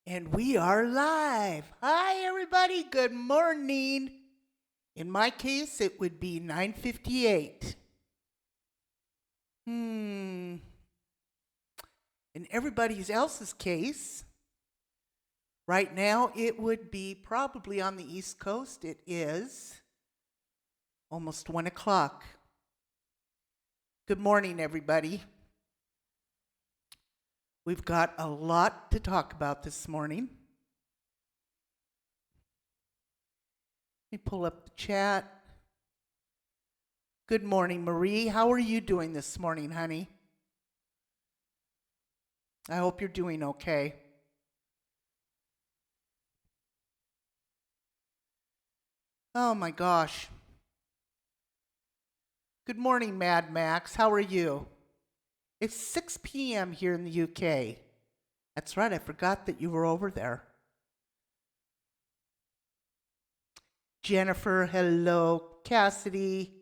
And we are live. Hi, everybody. Good morning. In my case, it would be 9:58. In everybody else's case, right now it would be probably on the East Coast. It is almost 1 o'clock. Good morning, everybody. We've got a lot to talk about this morning. Let me pull up the chat. Good morning, Marie. How are you doing this morning, honey? I hope you're doing okay. Oh my gosh. Good morning, Mad Max. How are you? It's 6 p.m. here in the UK. That's right, I forgot that you were over there. Jennifer, hello. Cassidy,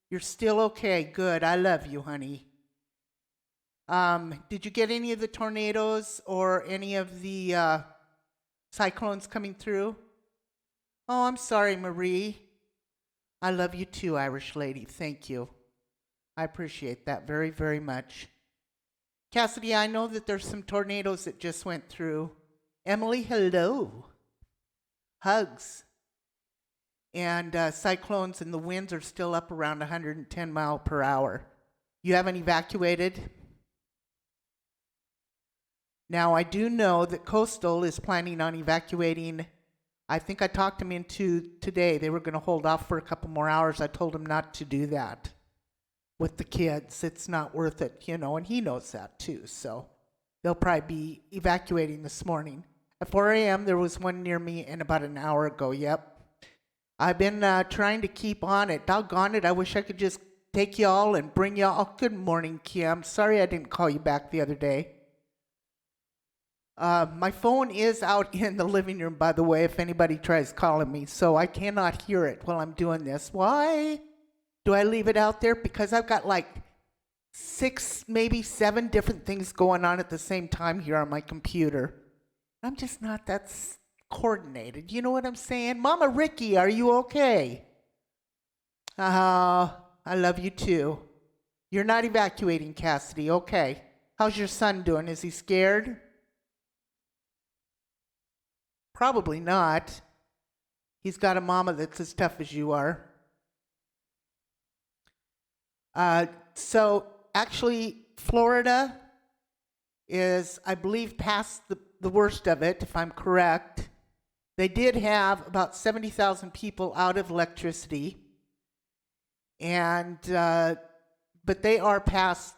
you're still okay. Good. I love you, honey. Did you get any of the tornadoes or any of the cyclones coming through? Oh, I'm sorry, Marie. I love you too, Irish lady. Thank you. I appreciate that very, very much. Cassidy, I know that there's some tornadoes that just went through. Emily, hello. Hugs. And cyclones and the winds are still up around 110 miles per hour. You haven't evacuated? Now, I do know that Coastal is planning on evacuating. I think I talked them into today. They were going to hold off for a couple more hours. I told them not to do that with the kids. It's not worth it, and he knows that too. So they'll probably be evacuating this morning. At 4 a.m., there was one near me, and about an hour ago, yep. I've been trying to keep on it. Doggone it, I wish I could just take y'all and bring y'all. Good morning, Kim. Sorry I didn't call you back the other day. My phone is out in the living room, by the way, if anybody tries calling me, so I cannot hear it while I'm doing this. Why do I leave it out there? Because I've got like 6, maybe 7 different things going on at the same time here on my computer. I'm just not that coordinated. You know what I'm saying? Mama Ricky, are you okay? I love you too. You're not evacuating, Cassidy. Okay. How's your son doing? Is he scared? Probably not. He's got a mama that's as tough as you are. So actually, Florida is, I believe, past the worst of it, if I'm correct. They did have about 70,000 people out of electricity, and but they are past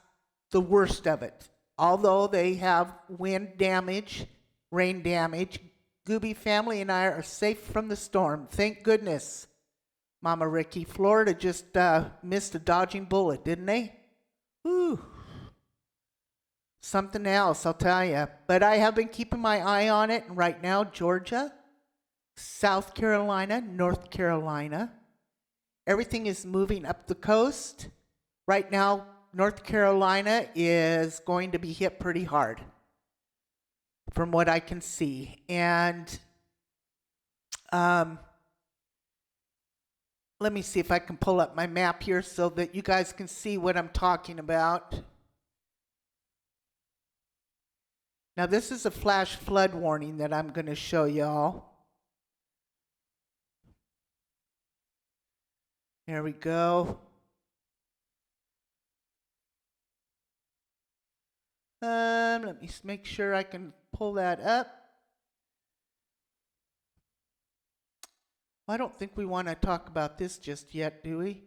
the worst of it. Although they have wind damage, rain damage, Gooby family and I are safe from the storm. Thank goodness, Mama Ricky. Florida just missed a dodging bullet, didn't they? Whew. Something else, I'll tell you. But I have been keeping my eye on it, and right now, Georgia, South Carolina, North Carolina, everything is moving up the coast. Right now, North Carolina is going to be hit pretty hard, from what I can see. And let me see if I can pull up my map here so that you guys can see what I'm talking about. Now, this is a flash flood warning that I'm going to show y'all. There we go. Let me make sure I can pull that up. I don't think we want to talk about this just yet, do we?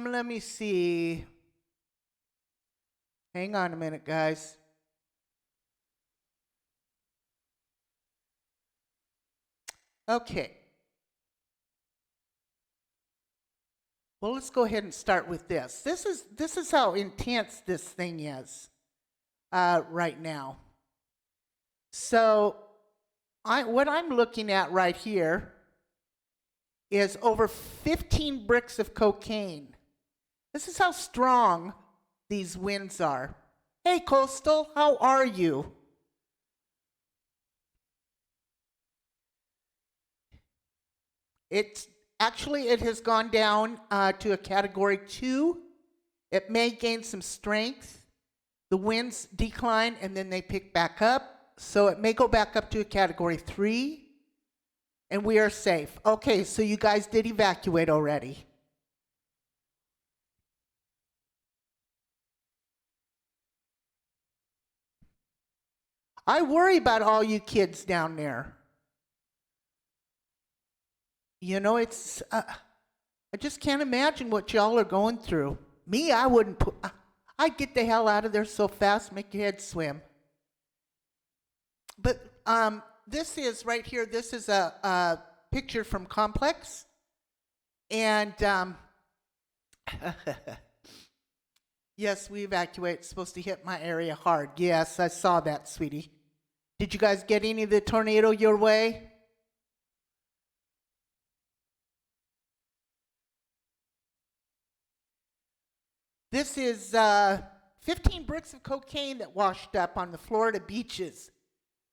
Let me see. Hang on a minute, guys. Okay. Well, let's go ahead and start with this. This is how intense this thing is. right now. So what I'm looking at right here is over 15 bricks of cocaine. This is how strong these winds are. Hey, Coastal, how are you? It has gone down to a category 2. It may gain some strength. The winds decline and then they pick back up. So it may go back up to a category 3. And we are safe. Okay, so you guys did evacuate already. I worry about all you kids down there. You know, I just can't imagine what y'all are going through. Me, I wouldn't I'd get the hell out of there so fast, make your head swim. But this is right here, this is a picture from Complex. And yes, we evacuate. It's supposed to hit my area hard. Yes, I saw that, sweetie. Did you guys get any of the tornado your way? This is 15 bricks of cocaine that washed up on the Florida beaches,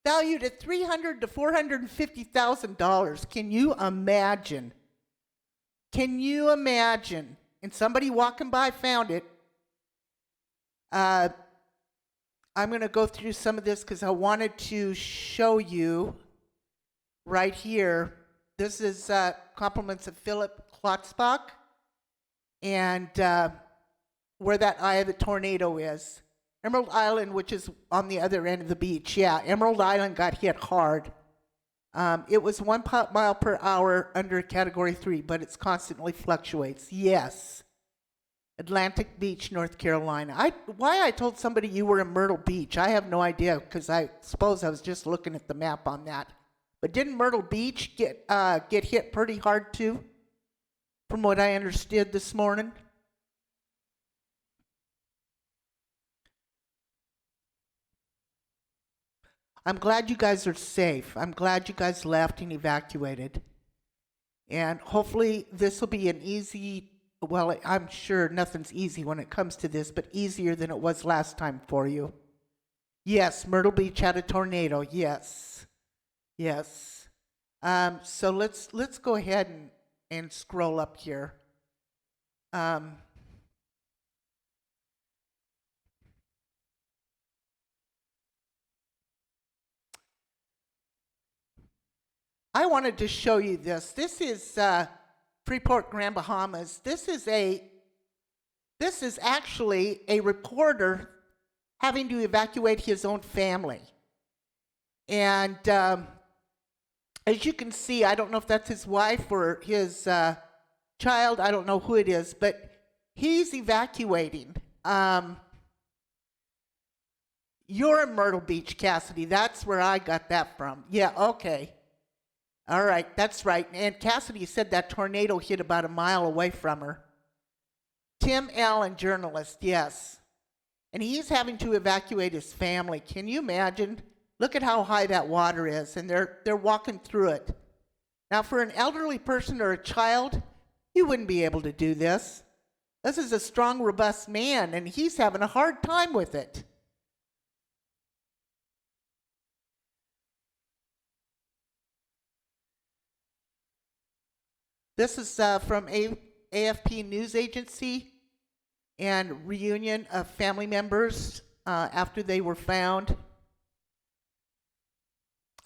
valued at $300,000 to $450,000. Can you imagine? Can you imagine? And somebody walking by found it. I'm going to go through some of this because I wanted to show you right here. This is compliments of Philip Klotzbach and where that eye of the tornado is. Emerald Island, which is on the other end of the beach. Yeah, Emerald Island got hit hard. It was 1 mile per hour under category 3, but it constantly fluctuates. Yes. Atlantic Beach, North Carolina. Why I told somebody you were in Myrtle Beach, I have no idea, because I suppose I was just looking at the map on that. But didn't Myrtle Beach get hit pretty hard too, from what I understood this morning? I'm glad you guys are safe. I'm glad you guys left and evacuated. And hopefully this will be an easy, well, I'm sure nothing's easy when it comes to this, but easier than it was last time for you. Yes, Myrtle Beach had a tornado. Yes. Yes. So let's go ahead and scroll up here. I wanted to show you this. This is Freeport, Grand Bahamas. This is actually a reporter having to evacuate his own family. And as you can see, I don't know if that's his wife or his child. I don't know who it is, but he's evacuating. You're in Myrtle Beach, Cassidy. That's where I got that from. Yeah, okay. All right, that's right. And Cassidy said that tornado hit about a mile away from her. Tim Allen, journalist, yes. And he's having to evacuate his family. Can you imagine? Look at how high that water is, and they're walking through it. Now, for an elderly person or a child, you wouldn't be able to do this. This is a strong, robust man, and he's having a hard time with it. This is from AFP News Agency and reunion of family members after they were found.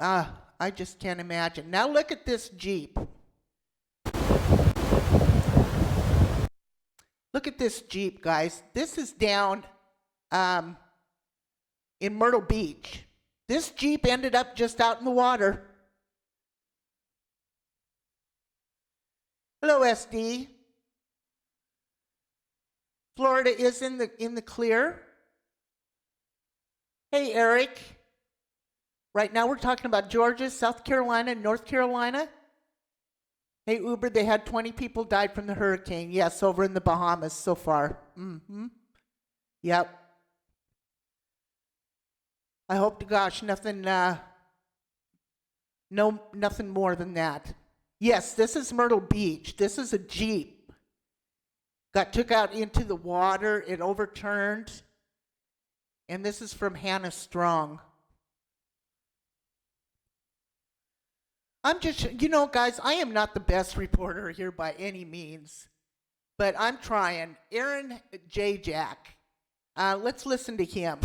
I just can't imagine. Now look at this Jeep. Look at this Jeep, guys. This is down in Myrtle Beach. This Jeep ended up just out in the water. Hello, SD. Florida is in the clear. Hey, Eric. Right now we're talking about Georgia, South Carolina, North Carolina. Hey, Uber, they had 20 people died from the hurricane. Yes, over in the Bahamas so far. Mm-hmm. Yep. I hope to gosh nothing, no, nothing more than that. Yes, this is Myrtle Beach. This is a Jeep. Got took out into the water. It overturned. And this is from Hannah Strong. I'm just, guys, I am not the best reporter here by any means, but I'm trying. Aaron J. Jack. Let's listen to him.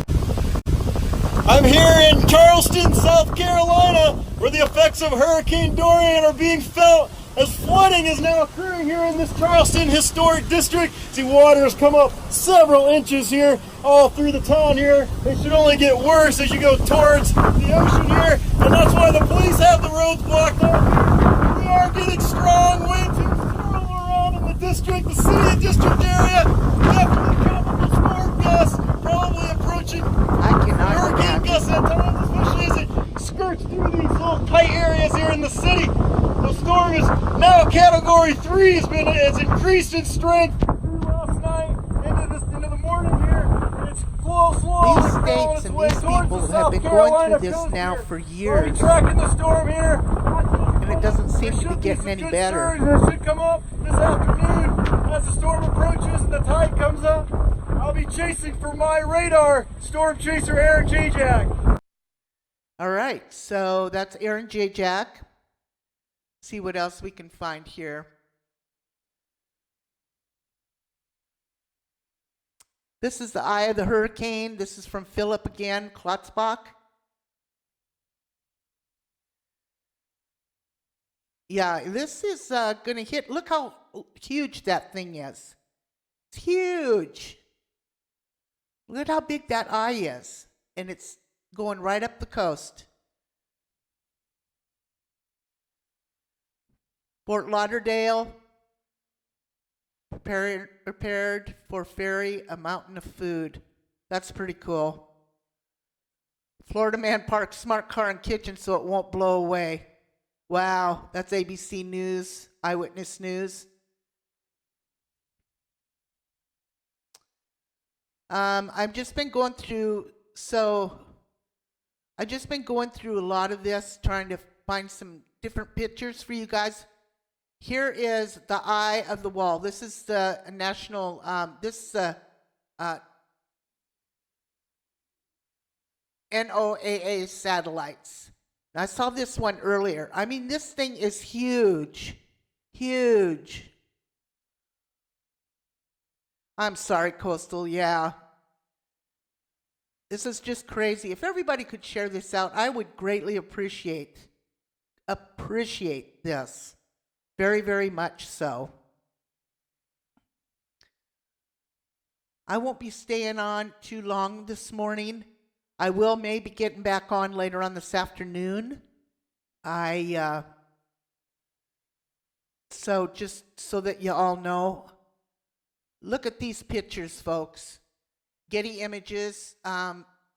I'm here in Charleston, South Carolina, where the effects of Hurricane Dorian are being felt as flooding is now occurring here in this Charleston Historic District. See, water has come up several inches here, all through the town here. It should only get worse as you go towards the ocean here, and that's why the police have the roads blocked off. We are getting strong winds and swirl around in the district, the city and district area. Definitely comparable storm gusts, probably approaching hurricane gusts at times, especially as it skirts through these little tight areas here in the city. The storm is now Category 3, has increased in strength through last night into the morning here, and it's slowly these states and these people have been going through this now for years. We're tracking the storm here, and it doesn't seem to be getting any better. It should come up this afternoon as the storm approaches and the tide comes up. I'll be chasing for my radar, Storm Chaser Aaron J. Jack. All right, so that's Aaron J. Jack. See what else we can find here. This is the eye of the hurricane. This is from Philip again, Klotzbach. Yeah, this is going to hit. Look how huge that thing is. It's huge. Look at how big that eye is. And it's going right up the coast. Fort Lauderdale, prepared for ferry, a mountain of food. That's pretty cool. Florida man parks smart car and kitchen so it won't blow away. Wow, that's ABC News, Eyewitness News. I've just been going through a lot of this, trying to find some different pictures for you guys. Here is the eye of the wall. This is the national, NOAA satellites. I saw this one earlier. I mean, this thing is huge. Huge. I'm sorry, Coastal, yeah. This is just crazy. If everybody could share this out, I would greatly appreciate this. Very, very much so. I won't be staying on too long this morning. I will maybe getting back on later on this afternoon. So just so that you all know, look at these pictures, folks. Getty Images.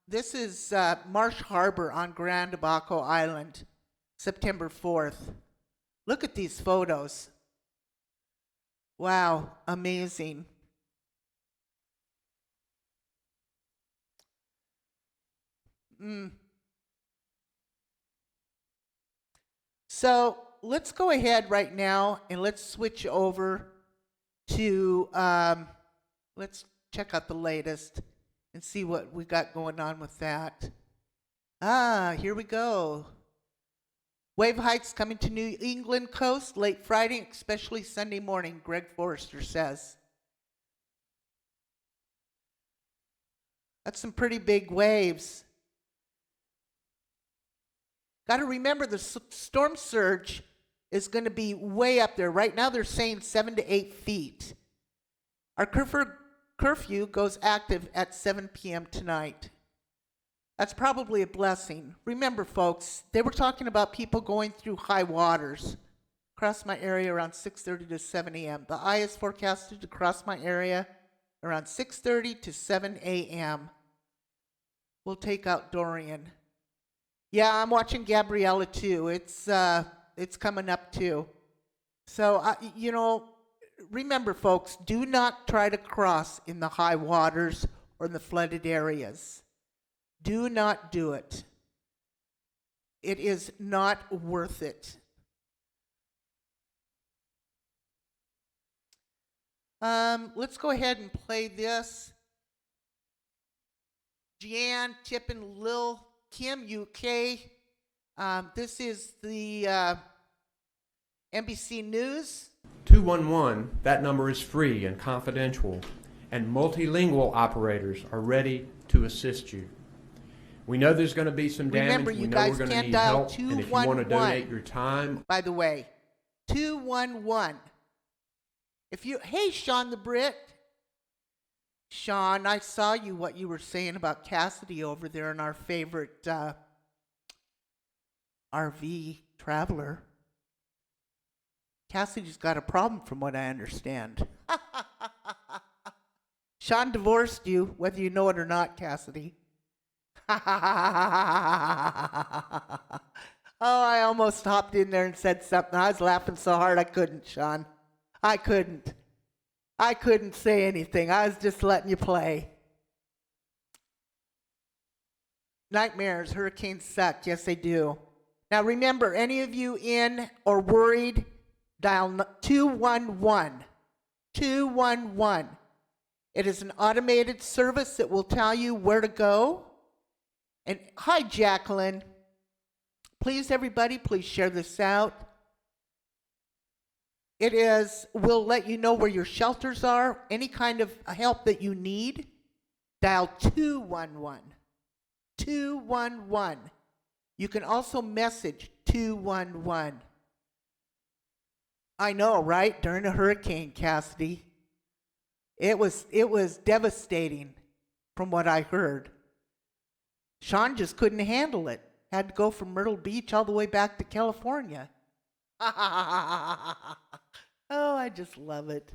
This is Marsh Harbor on Grand Abaco Island, September 4th. Look at these photos. Wow, amazing. So let's go ahead right now and let's switch over to, let's check out the latest and see what we got going on with that. Here we go. Wave heights coming to New England coast late Friday, especially Sunday morning, Greg Forrester says. That's some pretty big waves. Got to remember the storm surge is going to be way up there. Right now they're saying 7 to 8 feet. Our curfew goes active at 7 p.m. tonight. That's probably a blessing. Remember, folks, they were talking about people going through high waters. Across my area around 6:30 to 7 a.m. The eye is forecasted to cross my area around 6:30 to 7 a.m. We'll take out Dorian. Yeah, I'm watching Gabriella too. It's coming up too. So, remember, folks, do not try to cross in the high waters or in the flooded areas. Do not do it. It is not worth it. Let's go ahead and play this. Jan, Tip, and Lil Kim, UK. This is the NBC News. 211, that number is free and confidential, and multilingual operators are ready to assist you. We know there's going to be some damage. Remember, we you know guys we're going to can need dial help, and if you want to 211. donate your time, By the way, 211. Hey, Sean the Brit. Sean, I saw what you were saying about Cassidy over there in our favorite RV traveler. Cassidy's got a problem from what I understand. Sean divorced you, whether you know it or not, Cassidy. Oh, I almost hopped in there and said something. I was laughing so hard I couldn't, Sean. I couldn't say anything. I was just letting you play. Nightmares, hurricanes suck. Yes, they do. Now remember, any of you in or worried, dial 211. 211. It is an automated service that will tell you where to go. And hi, Jacqueline. Please, everybody, please share this out. We'll let you know where your shelters are. Any kind of help that you need, dial 211. 211. You can also message 211. I know, right? During a hurricane, Cassidy. It was devastating from what I heard. Sean just couldn't handle it. Had to go from Myrtle Beach all the way back to California. Oh, I just love it.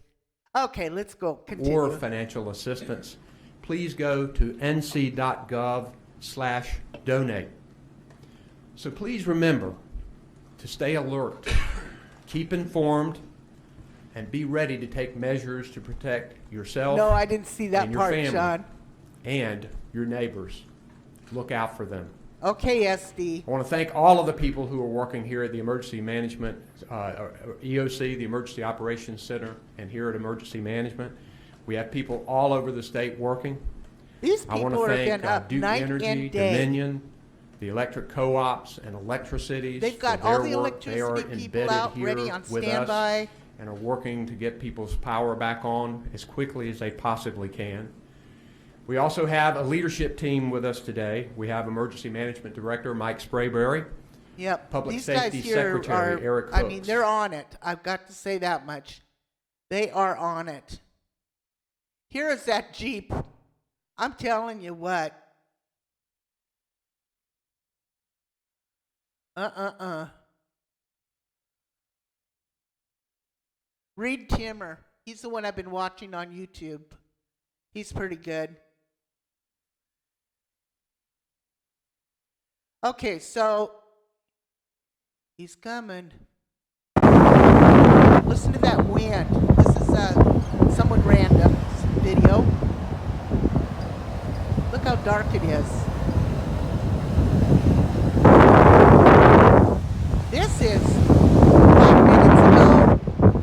Okay, let's go. Continue. or financial assistance, please go to nc.gov/donate. So please remember to stay alert, keep informed, and be ready to take measures to protect yourself No, I didn't see that and your part, family Sean. and your neighbors. Look out for them. Okay, SD. I want to thank all of the people who are working here at the Emergency Management, EOC, the Emergency Operations Center, and here at Emergency Management. We have people all over the state working. These I want people to have been thank up Duke night Energy, and day. Dominion, the electric co-ops, and electricities. They've got for their all the work. They are electricity people embedded out, here ready on with standby. us and are working to get people's power back on as quickly as they possibly can. We also have a leadership team with us today. We have Emergency Management Director Mike Sprayberry, Yep. Public These Safety guys here Secretary are, Eric I mean, Hooks. they're on it. I've got to say that much. They are on it. Here is that Jeep. I'm telling you what. Reed Timmer. He's the one I've been watching on YouTube. He's pretty good. Okay, so he's coming. Listen to that wind. This is someone random video. Look how dark it is. This is 5 minutes ago.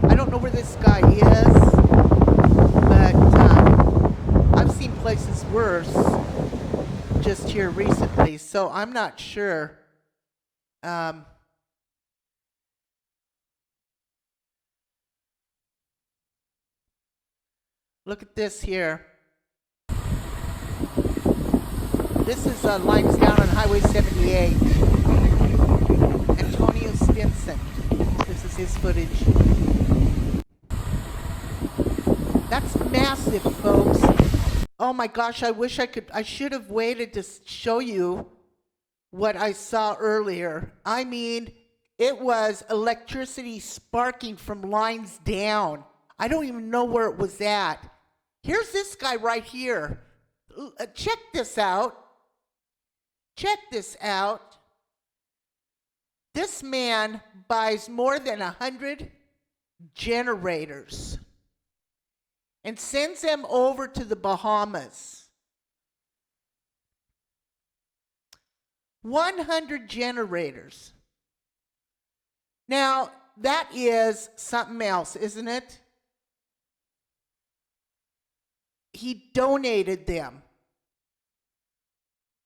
I don't know where this guy is, but I've seen places worse just here recently, so I'm not sure. Look at this here. This is lines down on Highway 78. Antonio Stinson. This is his footage. That's massive, folks. Oh my gosh, I should have waited to show you what I saw earlier. I mean, it was electricity sparking from lines down. I don't even know where it was at. Here's this guy right here. Check this out. Check this out. This man buys more than 100 generators and sends them over to the Bahamas. 100 generators. Now, that is something else, isn't it? He donated them.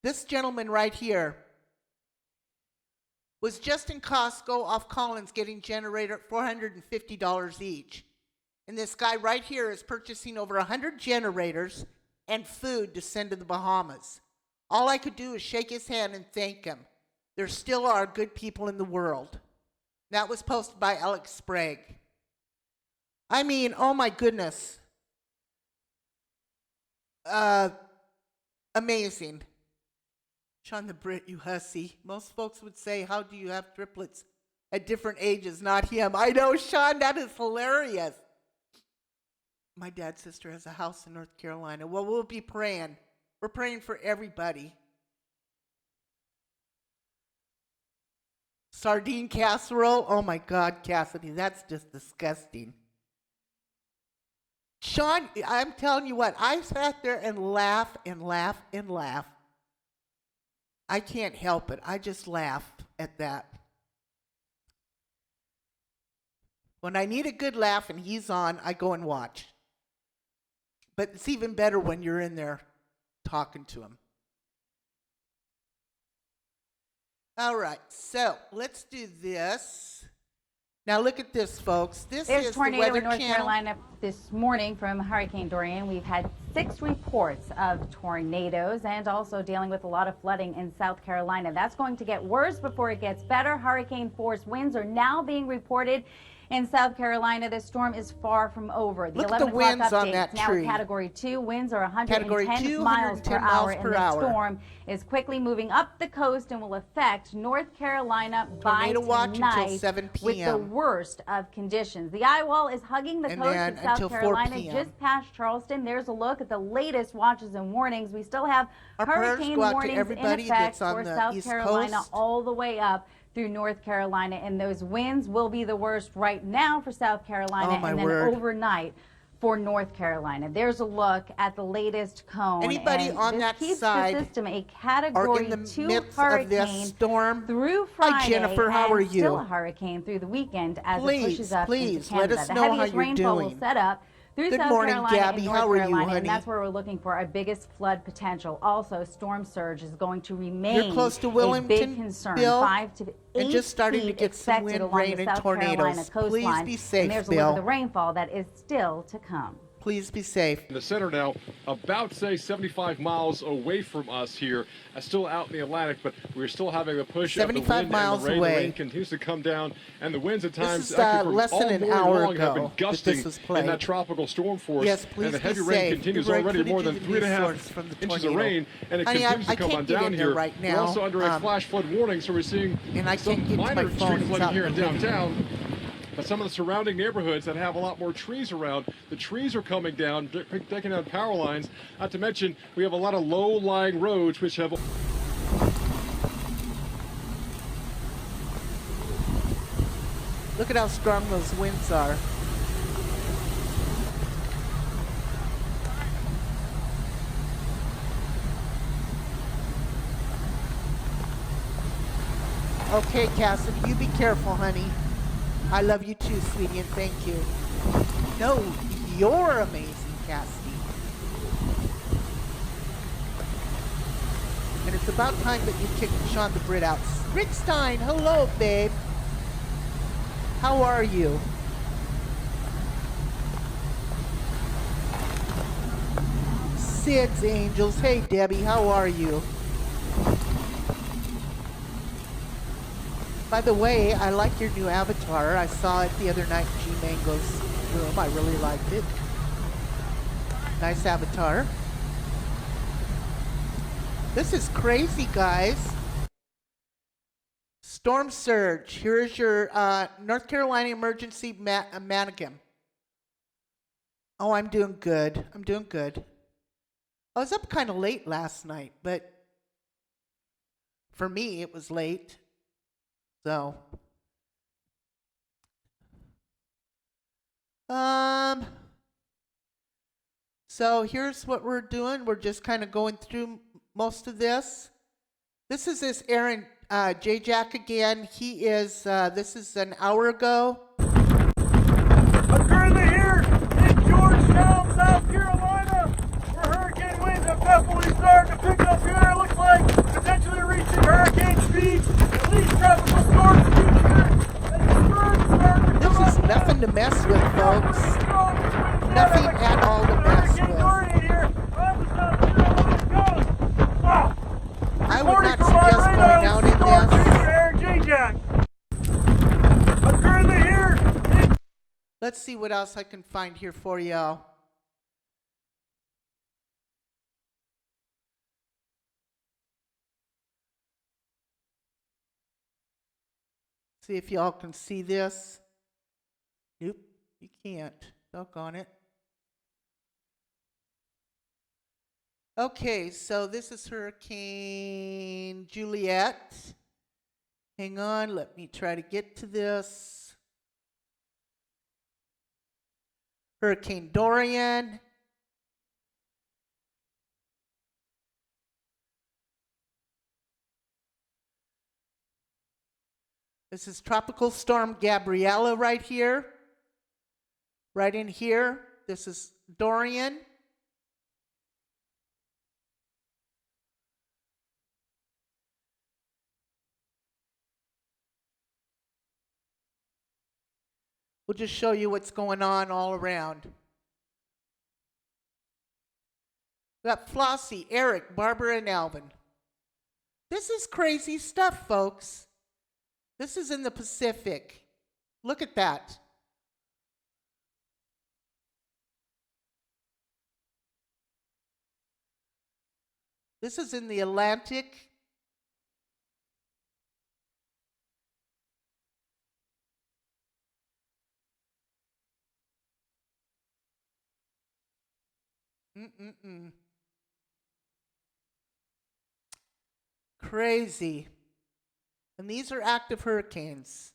This gentleman right here was just in Costco off Collins getting generator at $450 each. And this guy right here is purchasing over 100 generators and food to send to the Bahamas. All I could do is shake his hand and thank him. There still are good people in the world. That was posted by Alex Sprague. I mean, oh my goodness. Amazing. Sean the Brit, you hussy. Most folks would say, how do you have triplets at different ages? Not him. I know, Sean, that is hilarious. My dad's sister has a house in North Carolina. Well, we'll be praying. We're praying for everybody. Sardine casserole? Oh my God, Cassidy, that's just disgusting. Sean, I'm telling you what, I sat there and laugh and laugh and laugh. I can't help it. I just laugh at that. When I need a good laugh and he's on, I go and watch. But it's even better when you're in there talking to him. All right, so let's do this. Now look at this, folks. This There's is tornado the Weather in North Channel. Carolina this morning from Hurricane Dorian. We've had 6 reports of tornadoes and also dealing with a lot of flooding in South Carolina. That's going to get worse before it gets better. Hurricane force winds are now being reported in South Carolina. This storm is far from over. The Look at 11 the o'clock winds on update that now tree. Category 2. Winds are 110 Category 2, miles per 110 miles hour, per and the hour. storm is quickly moving up the coast and will affect North Carolina Tornado by watch until tonight 7 with the p.m. worst of conditions. The eye wall is hugging the And coast then of South until 4 Carolina, p.m. just past Charleston. There's a look at the latest watches and warnings. We still have Our prayers hurricane go out to warnings in everybody effect that's on for the South East Carolina Coast. all the way up through North Carolina, and those winds will be the worst right now for South Carolina, Oh, my and then word. overnight for North Carolina. There's a look at the latest cone. Anybody and on this that keeps side the system a or Category in the 2 midst hurricane of this storm? through Hi, Friday, Jennifer. How and are you? still a hurricane through the weekend as Please, it pushes up please, into let Canada. us The know how heaviest you're rainfall doing. will set up through Good South morning, Carolina Gabby. and North How are you, Carolina, honey? and that's where we're looking for our biggest flood potential. Also, storm surge is going to remain You're close to a Wilmington, big concern. Bill, 5 to 8 and just starting to feet get some expected wind, along rain, the and South Carolina tornadoes. Please coastline. be safe, and there's a Bill. look at the rainfall that is still to come. Please be safe. In the center now, about, say, 75 miles away from us here, still out in the Atlantic, but we're still having the push of the 75 wind miles and the rain. away. The rain continues to come down, and the winds at times, is, actually from less than all an morning hour long, have ago been that gusting this was in played. that tropical storm force. Yes, please and the heavy be rain safe. continues You're right, already footage more of than the 3.5 news source from the inches of tornado. rain, and it Honey, continues I to come can't on get down in there here. right We're now. also under a flash flood warning, so we're seeing And I some can't get to my minor phone. tree It's flooding out here in in the living downtown. But some of the surrounding neighborhoods that have a lot more trees around, the trees are coming down, taking down power lines. Not to mention, we have a lot of low-lying roads which have... Look at how strong those winds are. Okay, Cassidy, you be careful, honey. I love you too, sweetie, and thank you. No, you're amazing, Cassidy. And it's about time that you kicked Sean the Brit out. Rick Stein, hello, babe. How are you? Sid's Angels, hey Debbie, how are you? By the way, I like your new avatar. I saw it the other night in G Mango's room. I really liked it. Nice avatar. This is crazy, guys. Storm surge. Here is your North Carolina emergency mannequin. Oh, I'm doing good. I'm doing good. I was up kind of late last night, but for me, it was late. So here's what we're doing. We're just kind of going through most of this. This is this Aaron J. Jack again. He is, this is an hour ago. I'm currently here in Georgetown, South Carolina, where hurricane winds have definitely started to pick up here. It looks like potentially reaching hurricane speed, at least tropical storm speed here. And the storm is starting to This come is up nothing to mess with, folks. Nothing at all to mess Hurricane with. Dorian here on the South Carolina coast. Ah, I would not reporting from my suggest radar, going out this is in Storm this. Chaser Aaron J. Jack. I'm currently here in Let's see what else I can find here for y'all. See if y'all can see this. Nope, you can't. Doggone it. Okay, so this is Hurricane Juliet. Hang on, let me try to get to this. Hurricane Dorian. This is Tropical Storm Gabriella right here. Right in here. This is Dorian. We'll just show you what's going on all around. We got Flossie, Eric, Barbara, and Alvin. This is crazy stuff, folks. This is in the Pacific. Look at that. This is in the Atlantic. Crazy. And these are active hurricanes.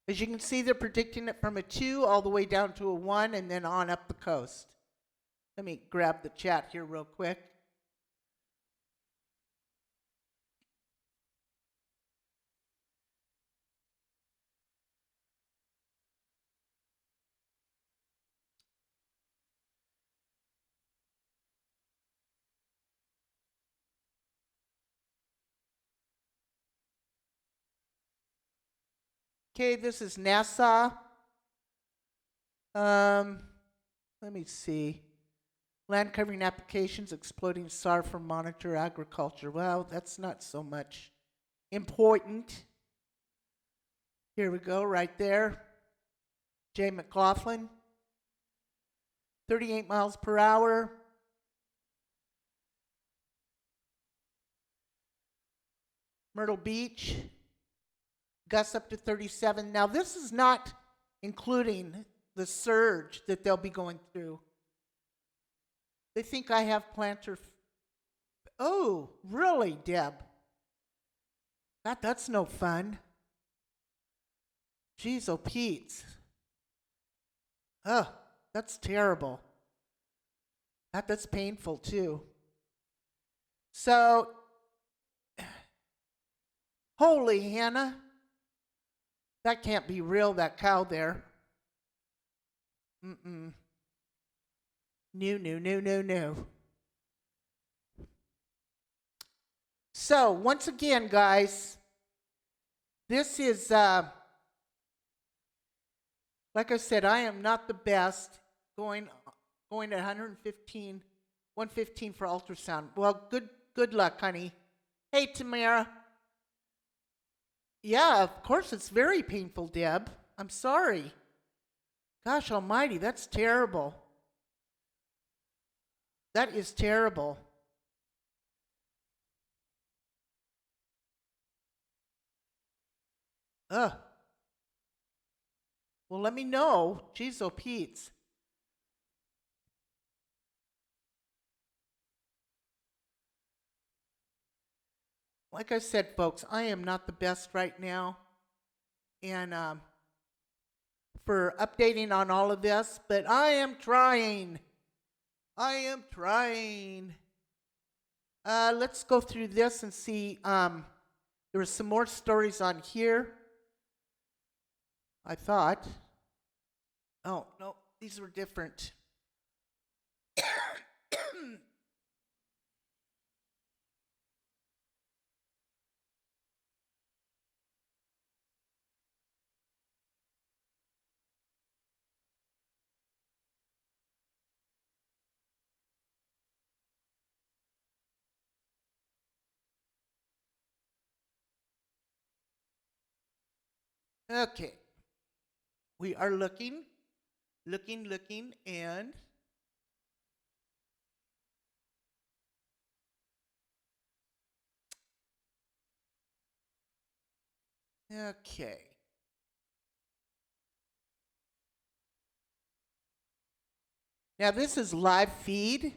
As you can see, they're predicting it from a 2 all the way down to a 1 and then on up the coast. Let me grab the chat here real quick. Okay, this is NASA. Let me see. Land covering applications, exploding SAR for monitor agriculture. Well, that's not so much important. Here we go, right there. Jay McLaughlin. 38 miles per hour. Myrtle Beach. Gusts up to 37. Now, this is not including the surge that they'll be going through. They think I have plantar. Oh, really, Deb? That's no fun. Jeez, oh, Pete. Oh, that's terrible. That's painful, too. So, holy Hannah. That can't be real, that cow there. No. So, once again, guys, this is, like I said, I am not the best going at 115 for ultrasound. Well, good luck, honey. Hey, Tamara. Yeah, of course, it's very painful, Deb. I'm sorry. Gosh almighty, that's terrible. That is terrible. Ugh. Well, let me know. Jeez, oh, Pete. like I said, folks, I am not the best right now, and for updating on all of this, but I am trying. I am trying. Let's go through this and see. There were some more stories on here. I thought. Oh, no, these were different. Okay. We are looking, and okay. Now this is live feed.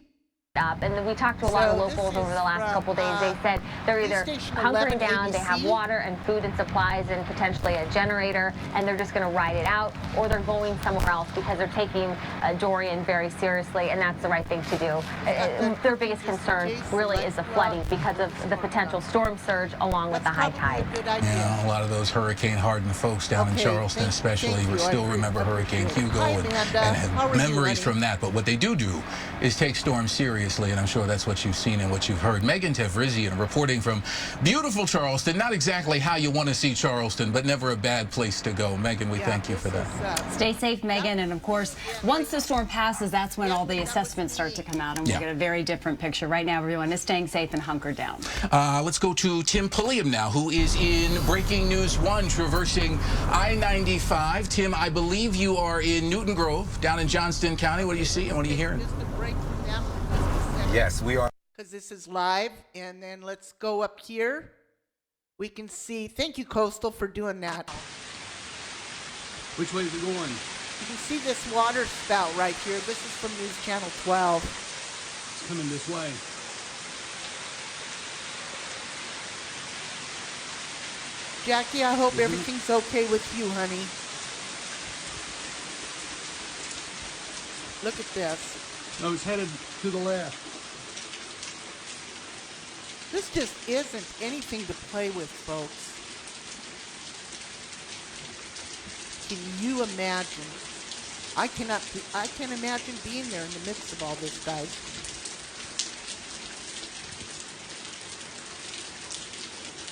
Up. And then we talked to a lot of So locals this over is the last from, couple days. They said they're either Station hunkering 11 down, they have ABC. water and food and supplies and potentially a generator, and they're just going to ride it out, or they're going somewhere else because they're taking Dorian very seriously, and that's the right thing to do. Their biggest concern really is the flooding because of the potential storm surge along with the high tide. Yeah, a lot of those hurricane-hardened folks down in Okay, Charleston, thank especially, you. will I still appreciate remember Hurricane it. Hugo Hi, and Amanda. have How are you, memories honey? from that. But what they do is take storms seriously, and I'm sure that's what you've seen and what you've heard. Megan Tevrizian reporting from beautiful Charleston. Not exactly how you want to see Charleston, but never a bad place to go. Megan, we thank you for that. Stay safe, Megan. And of course, once the storm passes, that's when all the assessments start to come out, and we'll get a very different picture. Right now, everyone is staying safe and hunkered down. Let's go to Tim Pulliam now, who is in Breaking News 1, traversing I-95. Tim, I believe you are in Newton Grove, down in Johnston County. What do you see and what are you hearing? Yes, we are. Because this is live, and then let's go up here. We can see. Thank you, Coastal, for doing that. Which way is it going? You can see this water spout right here. This is from News Channel 12. It's coming this way. Jackie, I hope everything's okay with you, honey. Look at this. No, it's headed to the left. This just isn't anything to play with, folks. Can you imagine? I can't imagine being there in the midst of all this, guys.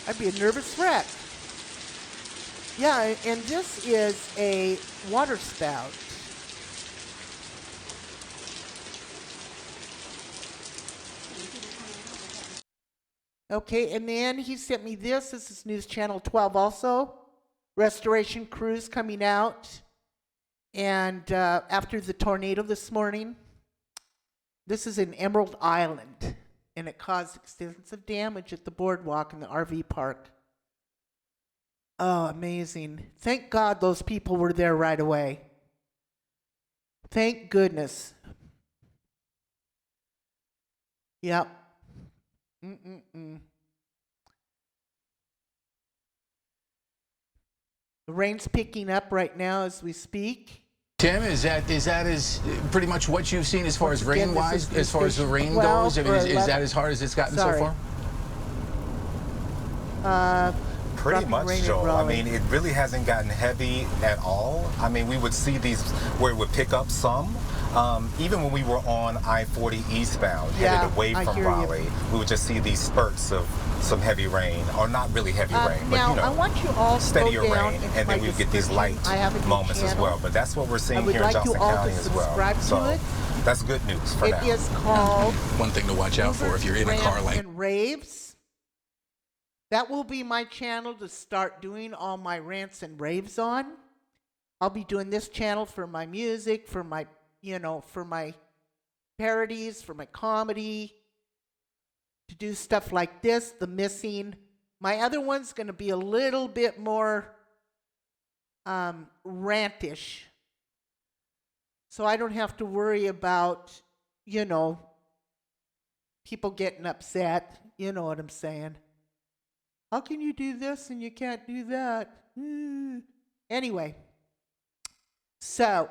I'd be a nervous wreck. Yeah, and this is a water spout. Okay, and then he sent me this. This is News Channel 12 also. Restoration crews coming out. And after the tornado this morning, this is in Emerald Island. And it caused extensive damage at the boardwalk in the RV park. Oh, amazing. Thank God those people were there right away. Thank goodness. Yep. The rain's picking up right now as we speak. Tim, is that pretty much what you've seen as far as Again, rain-wise, as far as the rain 12 goes? I mean, or is 11? that as hard as it's gotten Sorry. so far? Pretty Rough much, rain in Joel. I Raleigh. mean, it really hasn't gotten heavy at all. I mean, we would see these where it would pick up some. Even when we were on I-40 eastbound, Yeah, headed away I from hear you. Raleigh, we would just see these spurts of some heavy rain, or not really heavy rain, but now, you know, I want you all to steadier go down rain, into and my then we would get these description. light I have a new moments as channel. well. But that's what we're I seeing would here in like you Johnson all County to as well. subscribe to So it. that's good news for It now. is called One thing to watch out for if you're in a car Rants like and Raves. That will be my channel to start doing all my rants and raves on. I'll be doing this channel for my music, for my, for my parodies, for my comedy, to do stuff like this, The Missing. My other one's going to be a little bit more rantish. So I don't have to worry about, people getting upset. You know what I'm saying. How can you do this and you can't do that? Anyway, so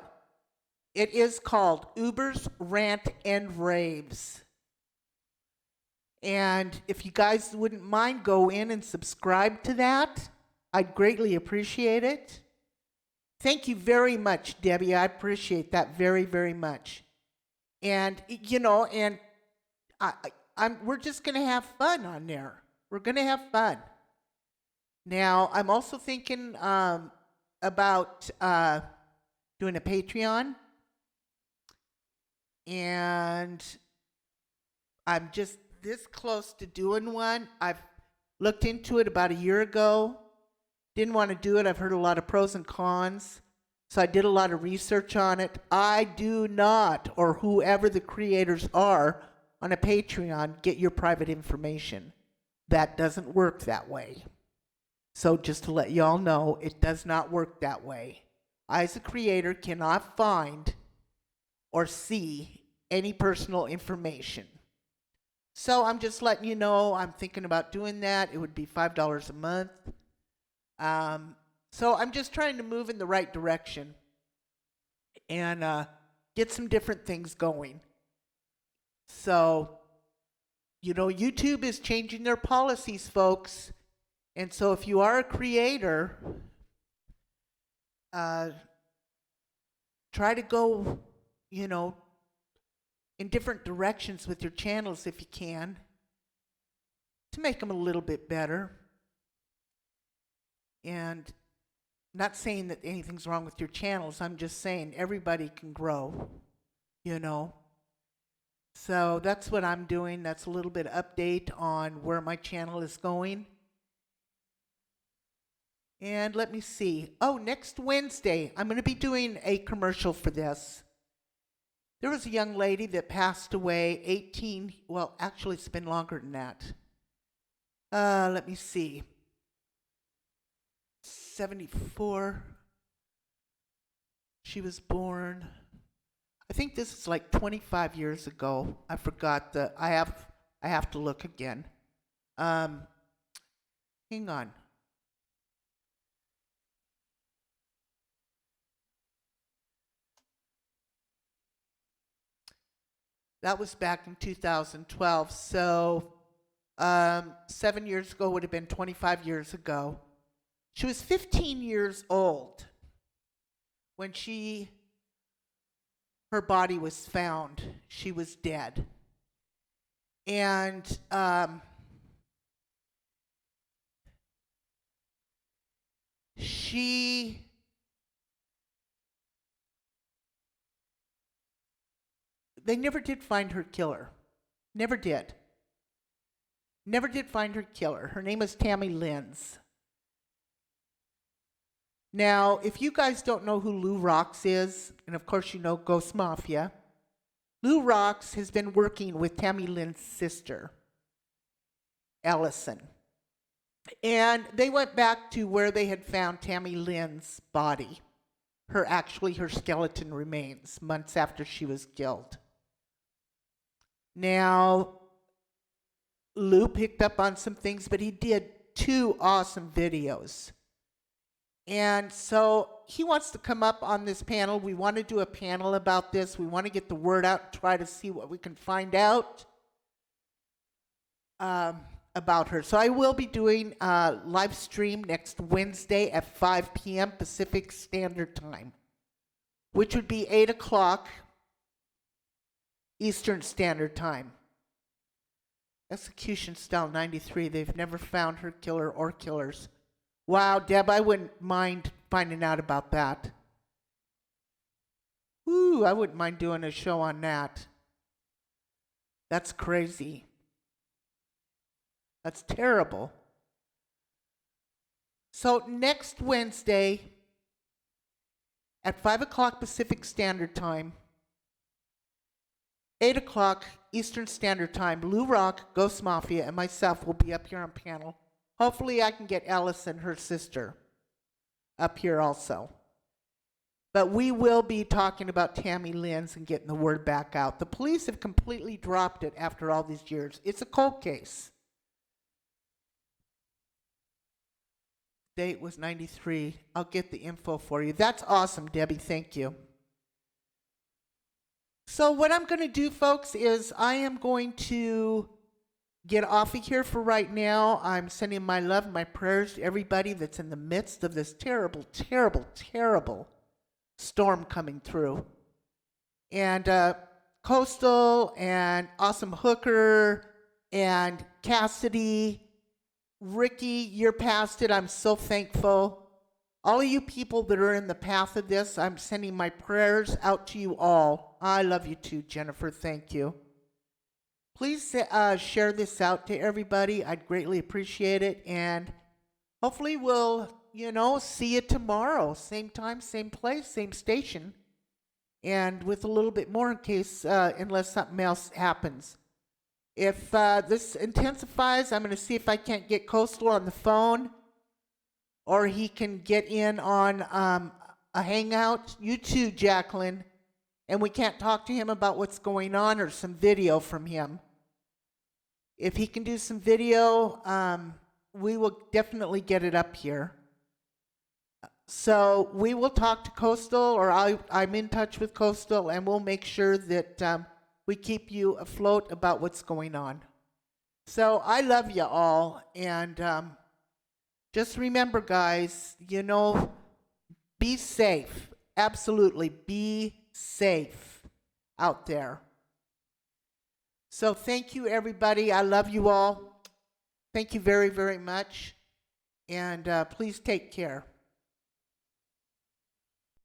it is called Uber's Rant and Raves. And if you guys wouldn't mind, go in and subscribe to that. I'd greatly appreciate it. Thank you very much, Debbie. I appreciate that very, very much. And, you know, and we're just going to have fun on there. We're going to have fun. Now, I'm also thinking about doing a Patreon. And I'm just this close to doing one. I've looked into it about a year ago. Didn't want to do it. I've heard a lot of pros and cons. So I did a lot of research on it. I do not, or whoever the creators are on a Patreon, get your private information. That doesn't work that way. So just to let y'all know, it does not work that way. I, as a creator, cannot find or see any personal information. So I'm just letting you know I'm thinking about doing that. It would be $5 a month. So I'm just trying to move in the right direction and get some different things going. So, you know, YouTube is changing their policies, folks. And so if you are a creator, try to go, you know, in different directions with your channels if you can, to make them a little bit better. And not saying that anything's wrong with your channels, I'm just saying everybody can grow, you know. So that's what I'm doing. That's a little bit of update on where my channel is going. And let me see. Oh, next Wednesday, I'm going to be doing a commercial for this. There was a young lady that passed away, well, actually it's been longer than that. Let me see. 74. She was born, I think this is like 25 years ago. I forgot I have to look again. Hang on. That was back in 2012. So 7 years ago would have been 25 years ago. She was 15 years old when her body was found. She was dead. And they never did find her killer. Never did. Never did find her killer. Her name is Tammy Lenz. Now, if you guys don't know who Lou Rox is, and of course you know Ghost Mafia, Lou Rox has been working with Tammy Lyn's sister, Ellison. And they went back to where they had found Tammy Lyn's body, her skeleton remains, months after she was killed. Now, Lou picked up on some things, but he did 2 awesome videos. And so he wants to come up on this panel. We want to do a panel about this. We want to get the word out, try to see what we can find out about her. So I will be doing a live stream next Wednesday at 5 p.m. Pacific Standard Time, which would be 8 o'clock Eastern Standard Time. Execution Style 93. They've never found her killer or killers. Wow, Deb, I wouldn't mind finding out about that. Ooh, I wouldn't mind doing a show on that. That's crazy. That's terrible. So next Wednesday at 5 o'clock Pacific Standard Time, 8 o'clock Eastern Standard Time, Lou Rock, Ghost Mafia, and myself will be up here on panel. Hopefully I can get Ellison, her sister, up here also. But we will be talking about Tammy Lenz and getting the word back out. The police have completely dropped it after all these years. It's a cold case. date was 93. I'll get the info for you. That's awesome, Debbie. Thank you. So what I'm going to do, folks, is I am going to get off of here for right now. I'm sending my love and my prayers to everybody that's in the midst of this terrible, terrible, terrible storm coming through. And Coastal and Awesome Hooker and Cassidy, Ricky, you're past it. I'm so thankful. All of you people that are in the path of this, I'm sending my prayers out to you all. I love you too, Jennifer. Thank you. Please share this out to everybody. I'd greatly appreciate it. And hopefully we'll, see you tomorrow. Same time, same place, same station. And with a little bit more in case, unless something else happens. If this intensifies, I'm going to see if I can't get Coastal on the phone, or he can get in on a hangout. You too, Jacqueline. And we can't talk to him about what's going on, or some video from him. If he can do some video, we will definitely get it up here. So we will talk to Coastal, or I'm in touch with Coastal, and we'll make sure that we keep you afloat about what's going on. So I love you all, and just remember, guys, be safe. Absolutely, be safe out there. So thank you, everybody. I love you all. Thank you very, very much. And please take care.